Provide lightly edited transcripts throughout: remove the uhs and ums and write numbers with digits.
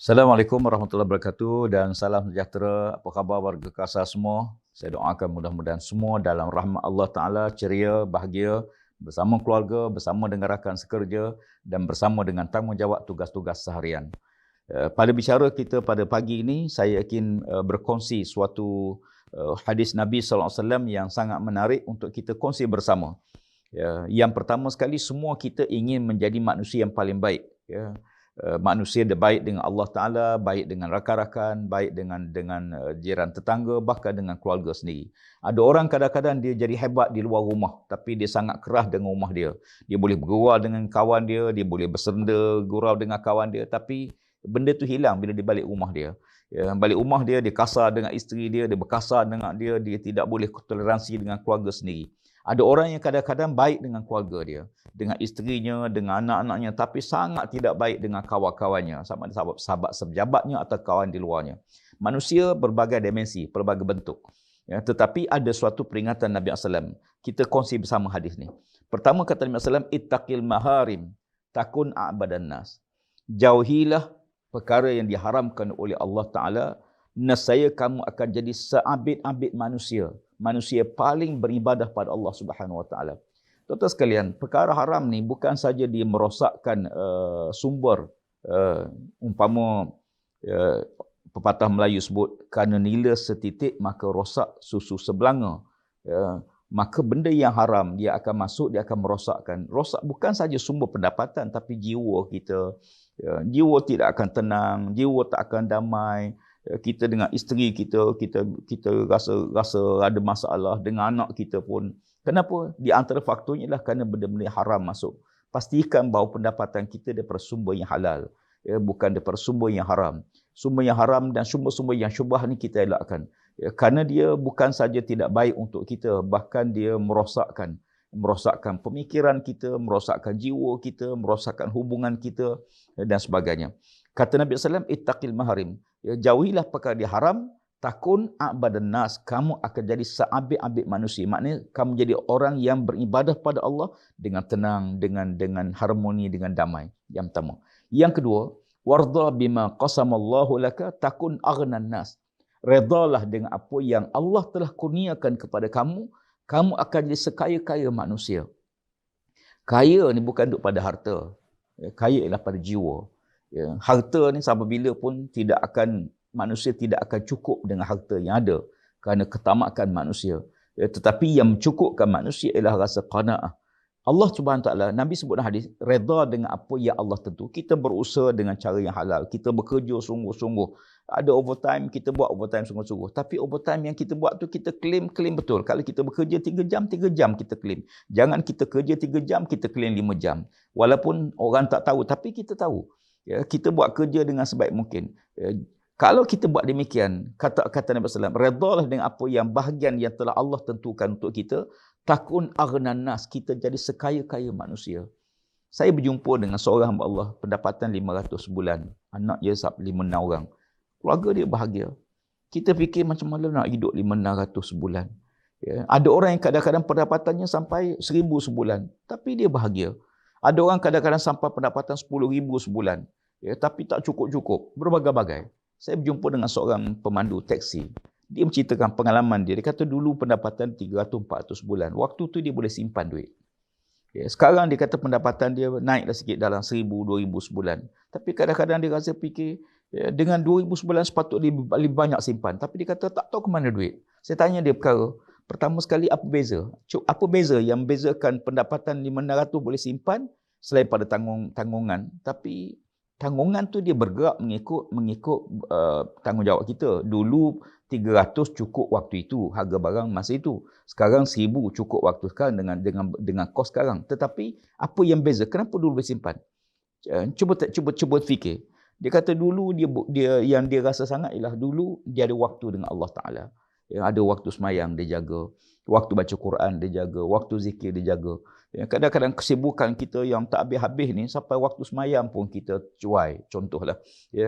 Assalamualaikum warahmatullahi wabarakatuh dan salam sejahtera. Apa khabar warga Kasar semua? Saya doakan mudah-mudahan semua dalam rahmat Allah Ta'ala, ceria, bahagia, bersama keluarga, bersama dengan rakan sekerja dan bersama dengan tanggungjawab tugas-tugas seharian. Pada bicara kita pada pagi ini, saya ingin berkongsi suatu hadis Nabi SAW yang sangat menarik untuk kita kongsi bersama. Yang pertama sekali, semua kita ingin menjadi manusia yang paling baik. Manusia dia baik dengan Allah Ta'ala, baik dengan rakan-rakan, baik dengan jiran tetangga, bahkan dengan keluarga sendiri. Ada orang kadang-kadang dia jadi hebat di luar rumah, tapi dia sangat keras dengan rumah dia. Dia boleh bergurau dengan kawan dia boleh bersenda, gurau dengan kawan dia, tapi benda tu hilang bila dia balik rumah dia. Balik rumah dia kasar dengan isteri dia berkasar dengan dia tidak boleh toleransi dengan keluarga sendiri. Ada orang yang kadang-kadang baik dengan keluarga dia, dengan isterinya, dengan anak-anaknya, tapi sangat tidak baik dengan kawan-kawannya, sama ada sahabat sepejabatnya atau kawan di luarnya. Manusia berbagai dimensi, berbagai bentuk. Tetapi ada suatu peringatan Nabi SAW. Kita kongsi bersama hadis ni. Pertama kata Nabi SAW, ittaqil maharim, takun a'badan nas. Jauhilah perkara yang diharamkan oleh Allah Ta'ala, nescaya kamu akan jadi seabid-abid manusia. Manusia paling beribadah pada Allah Subhanahu Wa Taala. Tuan-tuan sekalian, perkara haram ni bukan saja dia merosakkan sumber, umpama pepatah Melayu sebut, kerana nila setitik maka rosak susu sebelanga. Maka benda yang haram dia akan masuk, dia akan merosakkan. Rosak bukan saja sumber pendapatan, tapi jiwa kita. Jiwa tidak akan tenang, jiwa tak akan damai. Kita dengan isteri kita rasa ada masalah, dengan anak kita pun. Kenapa? Di antara faktornya adalah kerana benda-benda haram masuk. Pastikan bahawa pendapatan kita daripada sumber yang halal, bukan daripada sumber yang haram. Sumber yang haram dan sumber-sumber yang syubhah ni kita elakkan. Kerana dia bukan saja tidak baik untuk kita, bahkan dia merosakkan pemikiran kita, merosakkan jiwa kita, merosakkan hubungan kita dan sebagainya. Kata Nabi SAW, ittaqil maharim. Jauhilah perkara yang haram, takun a'badan nas. Kamu akan jadi seabid-abid manusia. Maknanya kamu jadi orang yang beribadah pada Allah dengan tenang, dengan harmoni, dengan damai. Yang pertama. Yang kedua, warda bima qasamallahu laka takun aghnan nas. Redalah dengan apa yang Allah telah kurniakan kepada kamu, kamu akan jadi sekaya-kaya manusia. Kaya ni bukan duduk pada harta. Kaya ialah pada jiwa. Harta ni sampai bila pun manusia tidak akan cukup dengan harta yang ada kerana ketamakan manusia. Tetapi yang mencukupkan manusia ialah rasa qanaah. Allah Subhanahu Wa Taala, Nabi sebut dalam hadis, redha dengan apa yang Allah tentu. Kita berusaha dengan cara yang halal. Kita bekerja sungguh-sungguh. Ada overtime, kita buat overtime sungguh-sungguh. Tapi overtime yang kita buat tu kita claim betul. Kalau kita bekerja 3 jam kita claim. Jangan kita kerja 3 jam, kita claim 5 jam. Walaupun orang tak tahu, tapi kita tahu. Kita buat kerja dengan sebaik mungkin. Kalau kita buat demikian, kata Nabi SAW, redalah dengan apa yang bahagian yang telah Allah tentukan untuk kita, takun aghnan nas, kita jadi sekaya-kaya manusia. Saya berjumpa dengan seorang hamba Allah, pendapatan 500 sebulan. Anak dia 5-6 orang. Keluarga dia bahagia. Kita fikir macam mana nak hidup 500 sebulan. Ada orang yang kadang-kadang pendapatannya sampai 1,000 sebulan, tapi dia bahagia. Ada orang kadang-kadang sampai pendapatan 10,000 sebulan, tapi tak cukup-cukup. Berbagai-bagai. Saya berjumpa dengan seorang pemandu teksi. Dia menceritakan pengalaman dia. Dia kata dulu pendapatan 300-400 bulan. Waktu tu dia boleh simpan duit. Sekarang dia kata pendapatan dia naiklah sikit dalam 1,000-2,000 sebulan. Tapi kadang-kadang dia rasa fikir, dengan 2,000 sebulan sepatutnya lebih banyak simpan. Tapi dia kata tak tahu ke mana duit. Saya tanya dia perkara. Pertama sekali, apa beza? Apa beza yang membezakan pendapatan 500 boleh simpan selain pada tanggungan? Tapi tanggungan tu dia bergerak mengikut tanggungjawab kita. Dulu 300 cukup waktu itu, harga barang masa itu. Sekarang 1,000 cukup waktu sekarang dengan kos sekarang. Tetapi apa yang beza? Kenapa dulu boleh simpan? Cuba fikir. Dia kata dulu dia yang dia rasa sangat ialah dulu dia ada waktu dengan Allah Ta'ala. Ada waktu semayang dia jaga, waktu baca Quran dia jaga, waktu zikir dia jaga. Kadang-kadang kesibukan kita yang tak habis-habis ni, sampai waktu semayang pun kita cuai. Contohlah,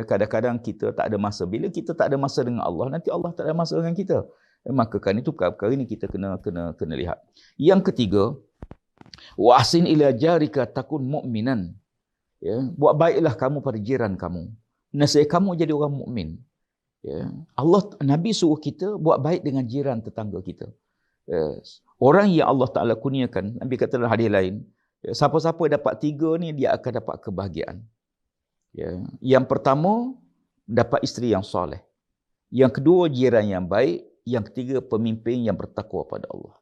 kadang-kadang kita tak ada masa. Bila kita tak ada masa dengan Allah, nanti Allah tak ada masa dengan kita. Maka kan itu perkara ini kita kena lihat. Yang ketiga, wa ahsin ila jarika takun mu'minan. Buat baiklah kamu pada jiran kamu. nasihat kamu jadi orang mukmin. Ya. Nabi suruh kita buat baik dengan jiran tetangga kita. Orang yang Allah Ta'ala kurniakan, Nabi kata dalam hadis lain, siapa-siapa dapat 3 ni, dia akan dapat kebahagiaan. Ya. Yang pertama, dapat isteri yang soleh. Yang kedua, jiran yang baik. Yang ketiga, pemimpin yang bertakwa pada Allah.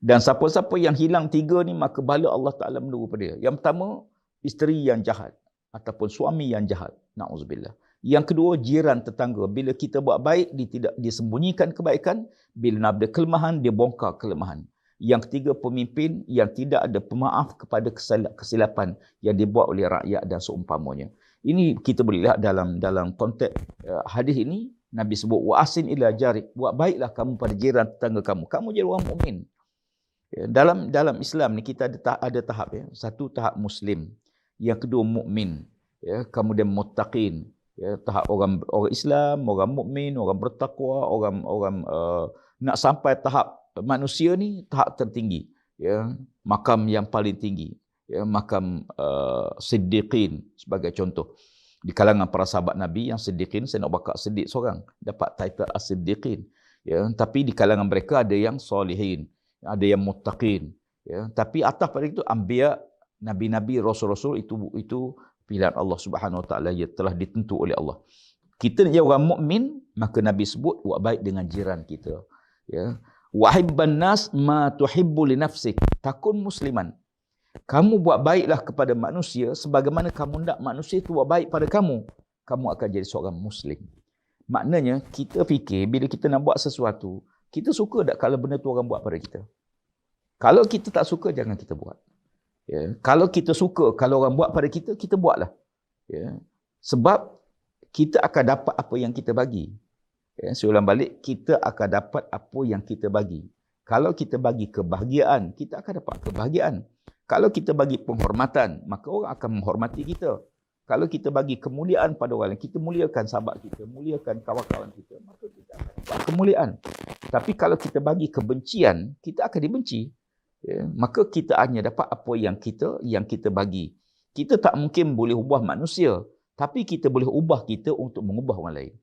Dan siapa-siapa yang hilang 3 ni, maka bala Allah Ta'ala menurut pada dia. Yang pertama, isteri yang jahat. Ataupun suami yang jahat. Na'udzubillah. Yang kedua, jiran tetangga. Bila kita buat baik, dia tidak disembunyikan kebaikan. Bila ada kelemahan, dia bongkar kelemahan. Yang ketiga, pemimpin yang tidak ada pemaaf kepada kesilapan yang dibuat oleh rakyat dan seumpamanya. Ini kita boleh lihat dalam konteks hadis ini. Nabi sebut, wa asin ila jarik. Buat baiklah kamu pada jiran tetangga kamu. Kamu jadi orang mukmin. Dalam Islam ni kita ada tahap. Satu tahap Muslim. Yang kedua mukmin. Kemudian muttaqin. Tahap orang Islam, orang mukmin, orang bertakwa, orang nak sampai tahap manusia ni tahap tertinggi, makam yang paling tinggi, makam siddiqin sebagai contoh. Di kalangan para sahabat Nabi yang siddiqin, Sayyidina Abu Bakar Siddiq seorang dapat title as-siddiqin. Tapi di kalangan mereka ada yang solihin, ada yang muttaqin. Tapi atas pada itu anbiya, nabi-nabi, rasul-rasul itu pilihan Allah Subhanahu Wa Taala yang telah ditentu oleh Allah. Kita ni orang mukmin, maka Nabi sebut buat baik dengan jiran kita. Wa hibban nas ma tuhibbu li nafsik. Takun musliman. Kamu buat baiklah kepada manusia sebagaimana kamu hendak manusia itu buat baik pada kamu. Kamu akan jadi seorang muslim. Maknanya kita fikir bila kita nak buat sesuatu, kita suka tak kalau benda tu orang buat pada kita? Kalau kita tak suka, jangan kita buat. Kalau kita suka, kalau orang buat pada kita, kita buatlah. Sebab kita akan dapat apa yang kita bagi. Saya ulang balik, kita akan dapat apa yang kita bagi. Kalau kita bagi kebahagiaan, kita akan dapat kebahagiaan. Kalau kita bagi penghormatan, maka orang akan menghormati kita. Kalau kita bagi kemuliaan pada orang lain, kita muliakan sahabat kita, muliakan kawan-kawan kita, maka kita akan dapat kemuliaan. Tapi kalau kita bagi kebencian, kita akan dibenci. Maka kita hanya dapat apa yang kita bagi. Kita tak mungkin boleh ubah manusia, tapi kita boleh ubah kita untuk mengubah orang lain.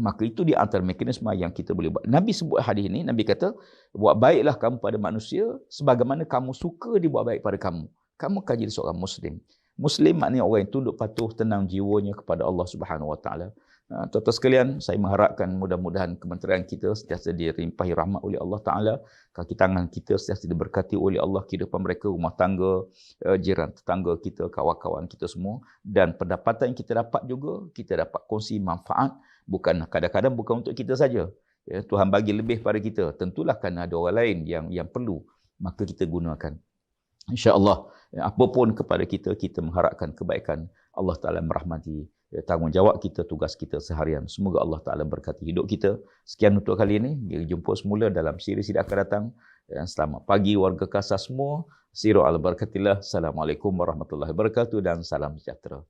Maka itu di antara mekanisme yang kita boleh buat. Nabi sebut hadis ini, Nabi kata, buat baiklah kamu pada manusia sebagaimana kamu suka dibuat baik pada kamu. Kamu akan jadi seorang Muslim. Muslim maknanya orang yang tunduk patuh, tenang jiwanya kepada Allah Subhanahu Wa Taala. Tuan-tuan sekalian, saya mengharapkan mudah-mudahan kementerian kita sentiasa dilimpahi rahmat oleh Allah Ta'ala. Kaki tangan kita sentiasa diberkati oleh Allah, kehidupan mereka, rumah tangga, jiran tetangga kita, kawan-kawan kita semua. Dan pendapatan yang kita dapat juga, kita dapat kongsi manfaat. Bukan kadang-kadang bukan untuk kita saja. Tuhan bagi lebih pada kita. Tentulah kerana ada orang lain yang perlu. Maka kita gunakan. InsyaAllah, apapun kepada kita, kita mengharapkan kebaikan. Allah Ta'ala merahmati tanggungjawab kita, tugas kita seharian. Semoga Allah Ta'ala berkati hidup kita. Sekian untuk kali ini. Kita jumpa semula dalam siri-siri akan datang. Dan selamat pagi warga Kasar semua. Siru al-Barakatillah. Assalamualaikum warahmatullahi wabarakatuh dan salam sejahtera.